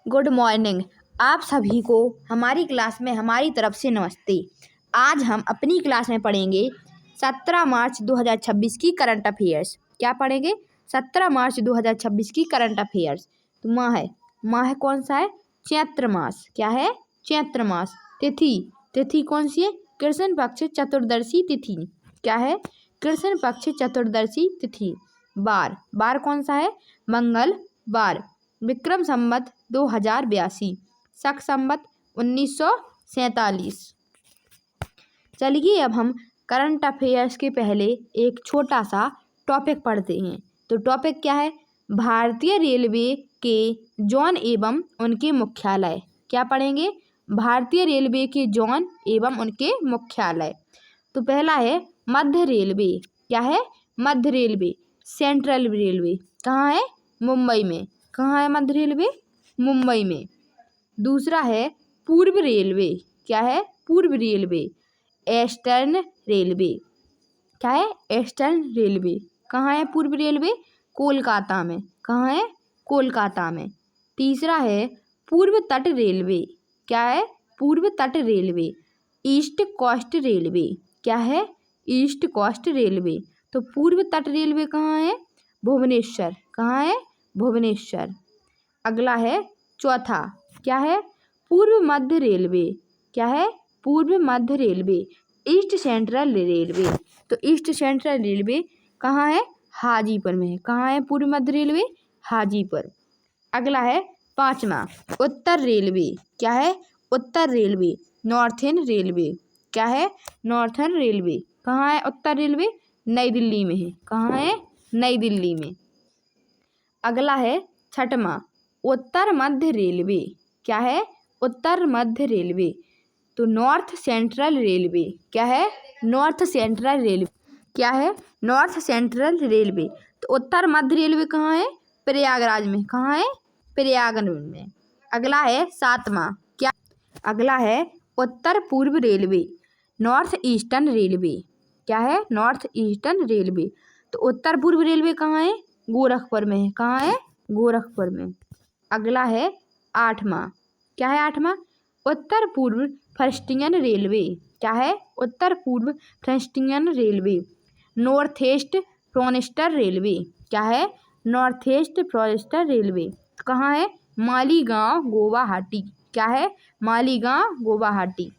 Good morning. आप सभी को हमारी क्लास में हमारी तरफ से नमस्ते। आज हम अपनी क्लास में पढ़ेंगे 17 मार्च 2026 की करंट अफेयर्स। क्या पढ़ेंगे? 17 मार्च 2026 की करंट अफेयर्स। तो माह कौन सा है? चैत्र मास। क्या है? चैत्र मास। तिथि कौन सी है? कृष्ण पक्ष चतुर्दशी तिथि। क्या है? कृष्ण पक्ष चतुर्दशी तिथि। बार कौन सा है? मंगलवार। विक्रम संवत 2082, शक संवत 1947। चलिए अब हम करंट अफेयर्स के पहले एक छोटा सा टॉपिक पढ़ते हैं। तो टॉपिक क्या है? भारतीय रेलवे के जोन एवं उनके मुख्यालय। क्या पढ़ेंगे? भारतीय रेलवे के जोन एवं उनके मुख्यालय। तो पहला है मध्य रेलवे। क्या है? मध्य रेलवे। सेंट्रल रेलवे कहाँ है? मुंबई में। कहाँ है मध्य रेलवे? मुंबई में। दूसरा है पूर्व रेलवे। क्या है? पूर्व रेलवे। Eastern railway. क्या है? Eastern railway. कहाँ है पूर्व रेलवे? कोलकाता में। कहाँ है? कोलकाता में। तीसरा है पूर्व तट रेलवे। क्या है? पूर्व तट रेलवे। East Coast Railway. क्या है? East Coast Railway. तो पूर्व तट रेलवे कहाँ है? भुवनेश्वर। कहाँ है? भुवनेश्वर। अगला है चौथा। क्या है? पूर्व मध्य रेलवे। क्या है? पूर्व मध्य रेलवे। East central railway. तो ईस्ट सेंट्रल रेलवे कहाँ है? हाजीपुर में है। कहाँ है पूर्व मध्य रेलवे? हाजीपुर। अगला है पांचवा उत्तर रेलवे। क्या है? उत्तर रेलवे। Northern railway. क्या है? Northern railway. कहाँ है उत्तर रेलवे? नई दिल्ली में है। कहाँ है? नई दिल्ली में। अगला है छठवां उत्तर मध्य रेलवे। क्या है? उत्तर मध्य रेलवे। तो नॉर्थ सेंट्रल रेलवे। क्या है? North central railway. क्या है? North central railway. तो उत्तर मध्य रेलवे कहाँ है? प्रयागराज में। कहाँ है? प्रयागराज में। अगला है सातवां। क्या? अगला है उत्तर पूर्व रेलवे। North eastern railway. क्या है? North eastern railway. तो उत्तर पूर्व रेलवे कहाँ है? गोरखपुर में है। कहाँ है? गोरखपुर में। अगला है आठवां। क्या है आठवां? उत्तर पूर्व फर्स्टियन रेलवे। क्या है? उत्तर पूर्व frontier railway. North east frontier railway. क्या है? North east frontier railway. कहाँ है? मालीगांव गुवाहाटी। क्या है? मालीगांव गुवाहाटी।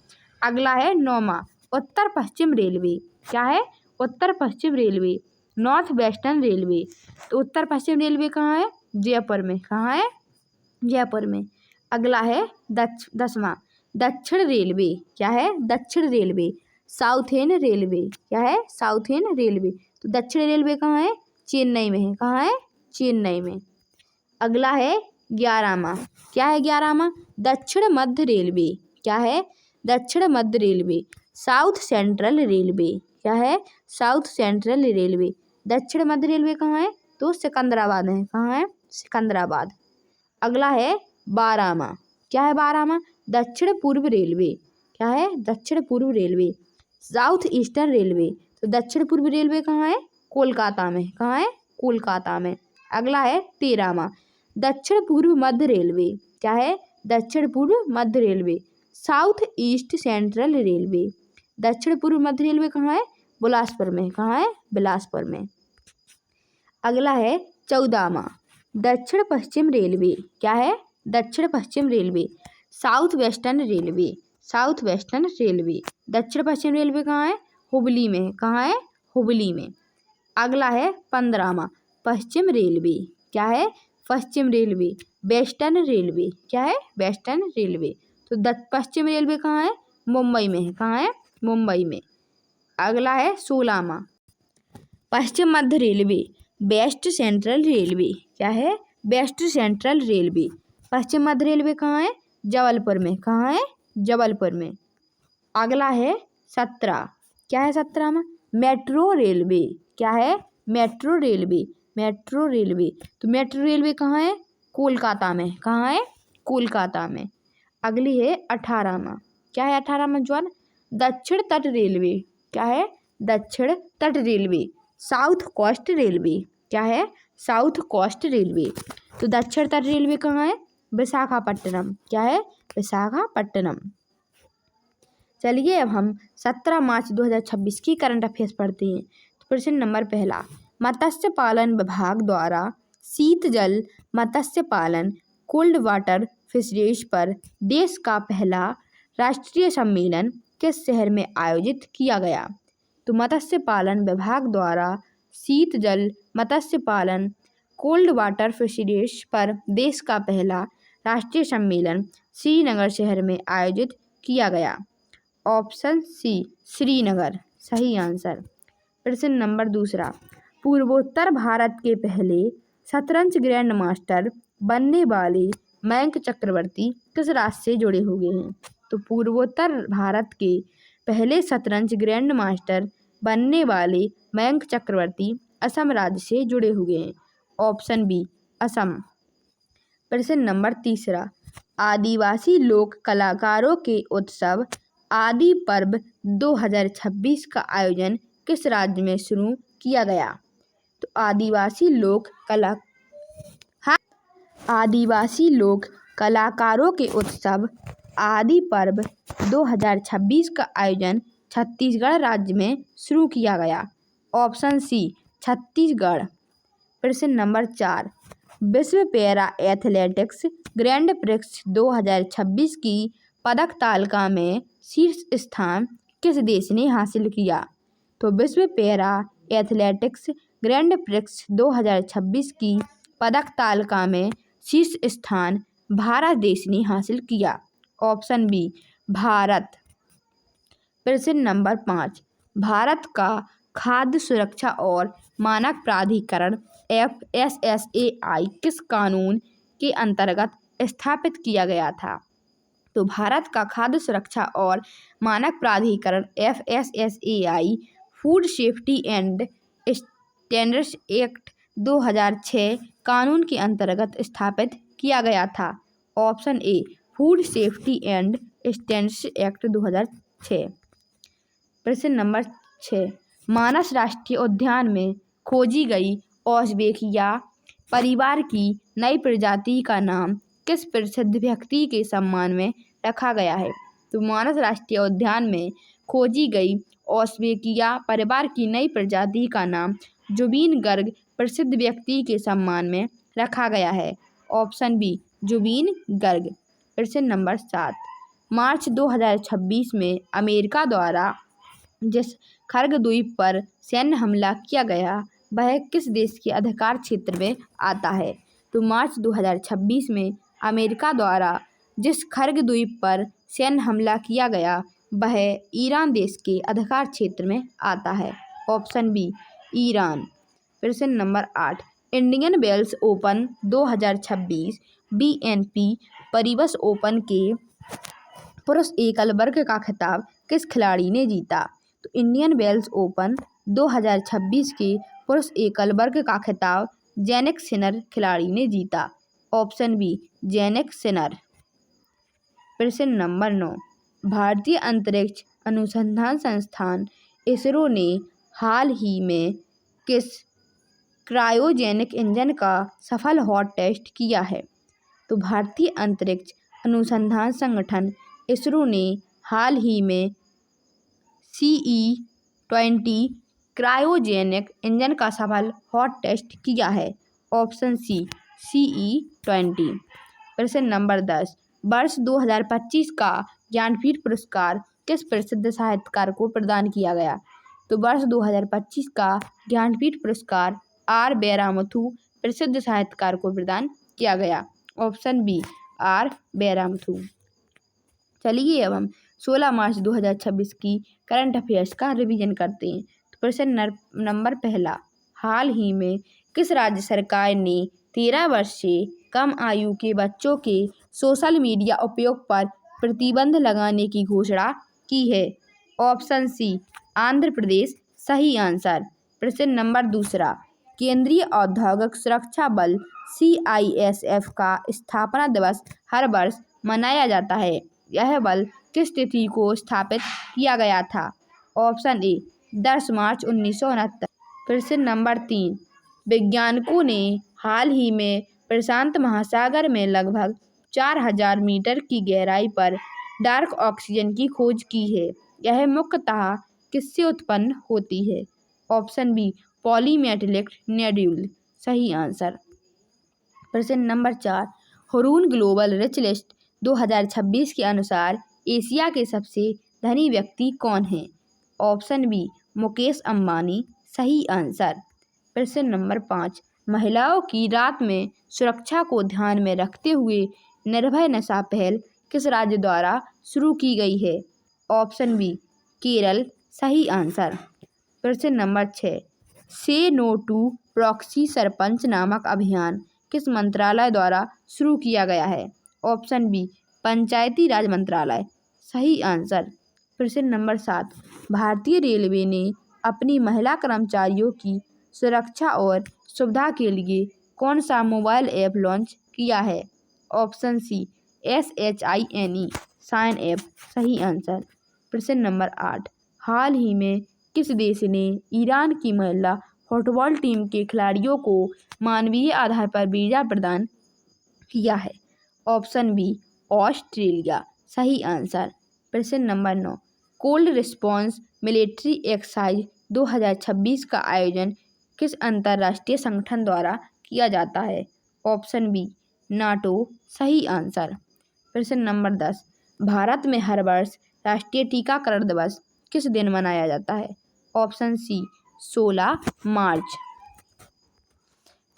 अगला है नौवां उत्तर पश्चिम रेलवे। क्या है? उत्तर पश्चिम रेलवे। North western railway. तो उत्तर पश्चिम रेलवे कहाँ है? जयपुर में। कहाँ है? जयपुर में। अगला है दसवां दक्षिण रेलवे। क्या है? दक्षिण रेलवे। Southern railway. क्या है? Southern railway. तो दक्षिण रेलवे कहाँ है? चेन्नई में है। कहाँ है? चेन्नई में। अगला है 11वां। क्या है 11वां? दक्षिण मध्य रेलवे। क्या है? दक्षिण मध्य रेलवे। South central railway. क्या है? South central railway. दक्षिण मध्य रेलवे कहाँ है? तो सिकंदराबाद है। कहाँ है? सिकंदराबाद। अगला है 12वां। क्या है 12वां? दक्षिण पूर्व रेलवे। क्या है? दक्षिण पूर्व रेलवे। South eastern railway. तो दक्षिण पूर्व रेलवे कहाँ है? कोलकाता में। कहाँ है? कोलकाता में। अगला है 13वां दक्षिण पूर्व मध्य रेलवे। क्या है? दक्षिण पूर्व मध्य railway. South east central railway. दक्षिण पूर्व मध्य रेलवे कहाँ है? बिलासपुर में। कहाँ है? बिलासपुर में। अगला है 14वां दक्षिण पश्चिम रेलवे। क्या है? दक्षिण पश्चिम railway. South western railway. South western railway. दक्षिण पश्चिम रेलवे कहाँ है? हुबली में। कहाँ है? हुबली में। अगला है 15वां पश्चिम रेलवे। क्या है? पश्चिम रेलवे। Western railway. क्या है? Western railway. तो पश्चिम रेलवे कहाँ है? मुंबई में है। कहाँ है? मुंबई में। अगला है 16वां पश्चिम मध्य रेलवे। West central railway. क्या है? West central railway. पश्चिम मध्य रेलवे कहाँ है? जबलपुर में। कहाँ है? जबलपुर में। अगला है 17। क्या है 17वां? Metro railway. क्या है? Metro railway. Metro railway. तो मेट्रो रेलवे कहाँ है? कोलकाता में। कहाँ है? कोलकाता में। अगली है 18वां। क्या है 18वां ज्वान? दक्षिण तट रेलवे। क्या है? दक्षिण तट रेलवे। South Coast Railway. क्या है? South Coast Railway. तो दक्षिण तट रेलवे कहाँ है? विशाखापट्टनम। क्या है? विशाखापट्टनम। चलिए अब हम 17 मार्च 2026 की करंट अफेयर्स पढ़ते हैं। तो प्रश्न नंबर पहला, मत्स्य पालन विभाग द्वारा शीत जल मत्स्य पालन कोल्ड वाटर फिशरीज पर देश का पहला राष्ट्रीय सम्मेलन किस शहर में आयोजित किया गया? तो मत्स्य पालन विभाग द्वारा शीत जल मत्स्य पालन कोल्ड वाटर फिशरीज पर देश का पहला राष्ट्रीय सम्मेलन श्रीनगर शहर में आयोजित किया गया। ऑप्शन सी श्रीनगर सही आंसर। प्रश्न नंबर दूसरा, पूर्वोत्तर भारत के पहले शतरंज ग्रैंड मास्टर बनने वाले मयंक चक्रवर्ती किस राज्य से जुड़े हुए हैं? तो पूर्वोत्तर भारत के पहले शतरंज ग्रैंड मास्टर बनने वाले मयंक चक्रवर्ती असम राज्य से जुड़े हुए हैं। Option B Assam. प्रश्न नंबर तीसरा, आदिवासी लोक कलाकारों के उत्सव आदि पर्व 2026 का आयोजन किस राज्य में शुरू किया गया? तो आदिवासी लोक कलाकारों के उत्सव आदि पर्व 2026 का आयोजन छत्तीसगढ़ राज्य में शुरू किया गया। Option C Chhattisgarh. प्रश्न नंबर 4, विश्व पैरा एथलेटिक्स ग्रैंड प्रिक्स 2026 की पदक तालिका में शीर्ष स्थान किस देश ने हासिल किया? तो विश्व पैरा एथलेटिक्स ग्रैंड प्रिक्स 2026 की पदक तालिका में शीर्ष स्थान भारत देश ने हासिल किया। Option B Bharat. प्रश्न नंबर 5, भारत का खाद्य सुरक्षा और मानक प्राधिकरण FSSAI किस कानून के अंतर्गत स्थापित किया गया था? तो भारत का खाद्य सुरक्षा और मानक प्राधिकरण FSSAI food safety and standards act 2006 कानून के अंतर्गत स्थापित किया गया था। Option A food safety and standards act 2006। प्रश्न नंबर 6, मानस राष्ट्रीय उद्यान में खोजी गई औस्बेकिया परिवार की नई प्रजाति का नाम किस प्रसिद्ध व्यक्ति के सम्मान में रखा गया है? तो मानस राष्ट्रीय उद्यान में खोजी गई औस्बेकिया परिवार की नई प्रजाति का नाम जुबीन गर्ग प्रसिद्ध व्यक्ति के सम्मान में रखा गया है। Option B Zubeen Garg. प्रश्न नंबर 7, मार्च 2026 में अमेरिका द्वारा जिस खर्ग द्वीप पर सैन्य हमला किया गया वह किस देश के अधिकार क्षेत्र में आता है? तो मार्च 2026 में अमेरिका द्वारा जिस खर्ग द्वीप पर सैन्य हमला किया गया वह ईरान देश के अधिकार क्षेत्र में आता है। Option B Iran. प्रश्न number 8, Indian Wells Open 2026 BNP Paribas Open के पुरुष एकल वर्ग का खिताब किस खिलाड़ी ने जीता? तो इंडियन वेल्स ओपन 2026 के पुरुष एकल वर्ग का खिताब जैनिक सिनर खिलाड़ी ने जीता। Option B Jannik Sinner. प्रश्न नंबर 9, भारतीय अंतरिक्ष अनुसंधान संस्थान इसरो ने हाल ही में किस क्रायोजेनिक इंजन का सफल हॉट टेस्ट किया है? तो भारतीय अंतरिक्ष अनुसंधान संगठन इसरो ने हाल ही में CE-20 क्रायोजेनिक इंजन का सफल हॉट टेस्ट किया है। Option C CE-20। प्रश्न नंबर 10, वर्ष 2025 का ज्ञानपीठ पुरस्कार किस प्रसिद्ध साहित्यकार को प्रदान किया गया? तो वर्ष 2025 का ज्ञानपीठ पुरस्कार R बैरामुथु प्रसिद्ध साहित्यकार को प्रदान किया गया। Option B R Vairamuthu. चलिए अब हम 16 मार्च 2026 की करंट अफेयर्स का रिवीजन करते हैं। तो प्रश्न नंबर पहला, हाल ही में किस राज्य सरकार ने 13 वर्ष से कम आयु के बच्चों के सोशल मीडिया उपयोग पर प्रतिबंध लगाने की घोषणा की है? ऑप्शन सी आंध्र प्रदेश सही आंसर। प्रश्न नंबर दूसरा, केंद्रीय औद्योगिक सुरक्षा बल CISF का स्थापना दिवस हर वर्ष मनाया जाता है। यह बल किस तिथि को स्थापित किया गया था? ऑप्शन ए 10 मार्च 1969। प्रश्न नंबर 3, वैज्ञानिकों ने हाल ही में प्रशांत महासागर में लगभग 4000 मीटर की गहराई पर डार्क ऑक्सीजन की खोज की है। यह मुख्यतः किससे उत्पन्न होती है? ऑप्शन बी पॉलीमेटेलिक नेड्यूल सही आंसर। प्रश्न number 4, Hurun global rich list 2026 के अनुसार एशिया के सबसे धनी व्यक्ति कौन हैं? ऑप्शन बी मुकेश अंबानी सही आंसर। प्रश्न नंबर 5, महिलाओं की रात में सुरक्षा को ध्यान में रखते हुए निर्भय नशा पहल किस राज्य द्वारा शुरू की गई है? ऑप्शन बी केरल सही आंसर। प्रश्न नंबर 6, से नो टू प्रॉक्सी सरपंच नामक अभियान किस मंत्रालय द्वारा शुरू किया गया है? ऑप्शन बी पंचायती राज मंत्रालय सही आंसर। प्रश्न नंबर 7, भारतीय रेलवे ने अपनी महिला कर्मचारियों की सुरक्षा और सुविधा के लिए कौन सा मोबाइल ऐप लॉन्च किया है? Option C SHINE SHINE app सही आंसर। प्रश्न नंबर 8, हाल ही में किस देश ने ईरान की महिला फुटबॉल टीम के खिलाड़ियों को मानवीय आधार पर वीजा प्रदान किया है? ऑप्शन बी ऑस्ट्रेलिया सही आंसर। प्रश्न number 9, cold response military exercise 2026 का आयोजन किस अंतर्राष्ट्रीय संगठन द्वारा किया जाता है? ऑप्शन बी नाटो सही आंसर। प्रश्न नंबर 10, भारत में हर वर्ष राष्ट्रीय टीकाकरण दिवस किस दिन मनाया जाता है? ऑप्शन सी 16 मार्च।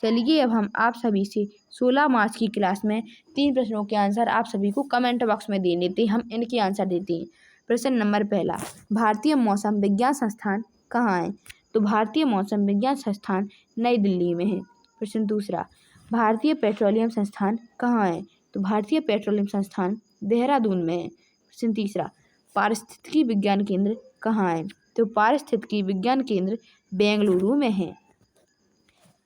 चलिए अब हम आप सभी से 16 मार्च की क्लास में 3 प्रश्नों के आंसर आप सभी को कमेंट बॉक्स में दे देते हैं। हम इनके आंसर देते हैं। प्रश्न नंबर पहला, भारतीय मौसम विज्ञान संस्थान कहाँ है? तो भारतीय मौसम विज्ञान संस्थान नई दिल्ली में है। प्रश्न दूसरा, भारतीय पेट्रोलियम संस्थान कहाँ है? तो भारतीय पेट्रोलियम संस्थान देहरादून में है। प्रश्न तीसरा, पारिस्थितिकी विज्ञान केंद्र कहाँ है? तो पारिस्थितिकी विज्ञान केंद्र बेंगलुरु में है।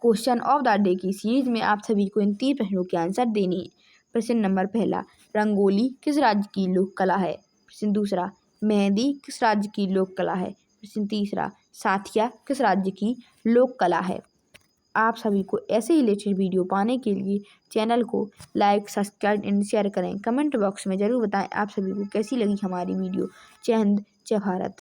क्वेश्चन ऑफ द डे की सीरीज में आप सभी को इन 3 प्रश्नों के आंसर देने हैं। प्रश्न नंबर पहला, रंगोली किस राज्य की लोक कला है? प्रश्न दूसरा, मेहंदी किस राज्य की लोक कला है? प्रश्न तीसरा, साथिया किस राज्य की लोक कला है? आप सभी को ऐसे ही लेटेस्ट वीडियो पाने के लिए चैनल को लाइक, सब्सक्राइब एंड शेयर करें। कमेंट बॉक्स में ज़रूर बताएं आप सभी को कैसी लगी हमारी वीडियो। जय हिंद, जय भारत।